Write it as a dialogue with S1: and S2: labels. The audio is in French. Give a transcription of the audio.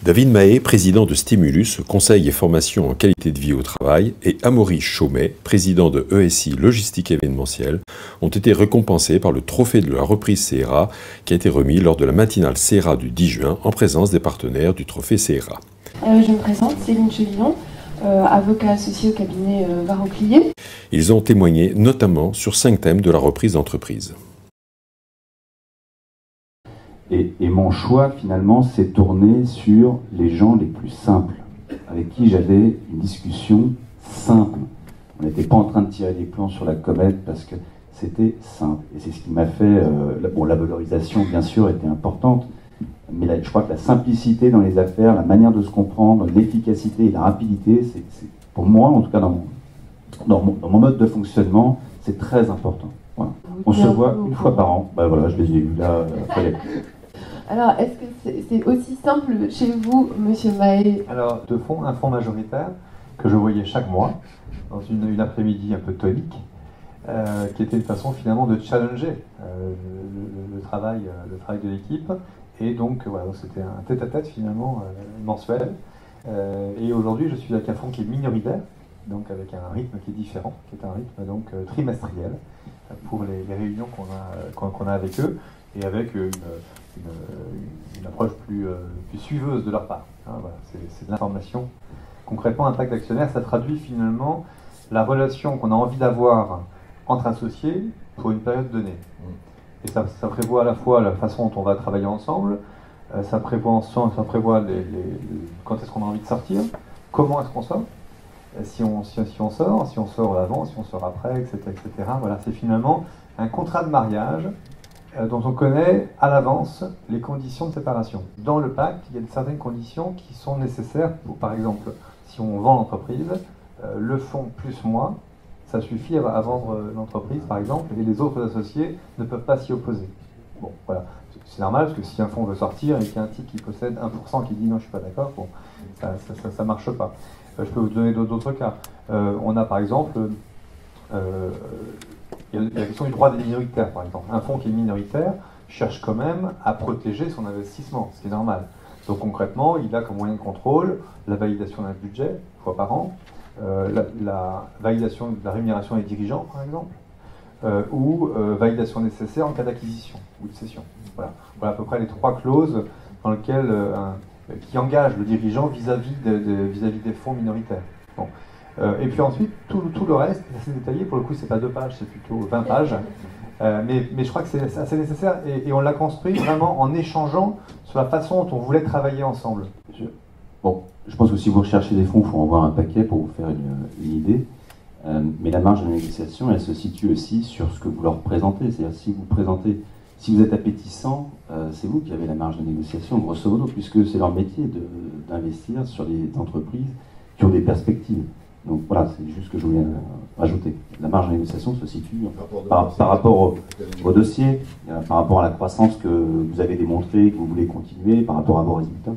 S1: David Mahé, président de Stimulus, conseil et formation en qualité de vie au travail, et Amaury Chaumet, président de ESI Logistique événementielle, ont été récompensés par le trophée de la reprise CERA qui a été remis lors de la matinale CERA du 10 juin en présence des partenaires du trophée CERA.
S2: Je me présente, Céline Chevillon, avocat associé au cabinet Varoclier.
S1: Ils ont témoigné notamment sur 5 thèmes de la reprise d'entreprise.
S3: Et mon choix, finalement, s'est tourné sur les gens les plus simples, avec qui j'avais une discussion simple. On n'était pas en train de tirer des plans sur la comète parce que c'était simple. Et c'est ce qui m'a fait... la valorisation, bien sûr, était importante, mais je crois que la simplicité dans les affaires, la manière de se comprendre, l'efficacité et la rapidité, c'est pour moi, en tout cas dans mon mode de fonctionnement, c'est très important. Voilà. On se voit une fois par an. Ben voilà, je les ai eus là.
S2: Alors, est-ce que c'est aussi simple chez vous, Monsieur Mahé?
S4: Alors, un fonds majoritaire que je voyais chaque mois, dans une après-midi un peu tonique, qui était une façon finalement de challenger le travail de l'équipe. Et donc, voilà, c'était un tête-à-tête finalement mensuel. Et aujourd'hui, je suis avec un fonds qui est minoritaire, donc avec un rythme qui est différent, qui est un rythme donc trimestriel pour les réunions qu'on a avec eux, et avec une approche plus suiveuse de leur part. Hein, voilà, c'est de l'information. Concrètement, un pacte d'actionnaires, ça traduit finalement la relation qu'on a envie d'avoir entre associés pour une période donnée. Et ça prévoit à la fois la façon dont on va travailler ensemble, ça prévoit quand est-ce qu'on a envie de sortir, comment est-ce qu'on sort, si on sort avant, si on sort après, etc. etc. Voilà, c'est finalement un contrat de mariage dont on connaît à l'avance les conditions de séparation. Dans le pacte, il y a certaines conditions qui sont nécessaires pour, par exemple, si on vend l'entreprise, le fonds plus moi, ça suffit à vendre l'entreprise, par exemple, et les autres associés ne peuvent pas s'y opposer. Bon, voilà. C'est normal, parce que si un fonds veut sortir et qu'il y a un type qui possède 1% qui dit non, je suis pas d'accord, bon, ça marche pas. Je peux vous donner d'autres cas. On a, par exemple, il y a la question du droit des minoritaires, par exemple. Un fonds qui est minoritaire cherche quand même à protéger son investissement, ce qui est normal. Donc concrètement, il a comme moyen de contrôle la validation d'un budget, une fois par an, la validation de la rémunération des dirigeants, par exemple, ou validation nécessaire en cas d'acquisition ou de cession. Voilà à peu près les 3 clauses dans lesquelles, qui engagent le dirigeant vis-à-vis des fonds minoritaires. Bon. Et puis ensuite, tout le reste est assez détaillé. Pour le coup, c'est pas 2 pages, c'est plutôt 20 pages. Mais je crois que c'est assez nécessaire et on l'a construit vraiment en échangeant sur la façon dont on voulait travailler ensemble.
S3: Je pense que si vous recherchez des fonds, il faut en voir un paquet pour vous faire une idée. Mais la marge de négociation, elle se situe aussi sur ce que vous leur présentez. C'est-à-dire si vous êtes appétissant, c'est vous qui avez la marge de négociation, grosso modo, puisque c'est leur métier d'investir sur des entreprises qui ont des perspectives. Donc voilà, c'est juste ce que je voulais rajouter. La marge de négociation se situe par rapport au dossier, par rapport à la croissance que vous avez démontré, que vous voulez continuer, par rapport à vos résultats.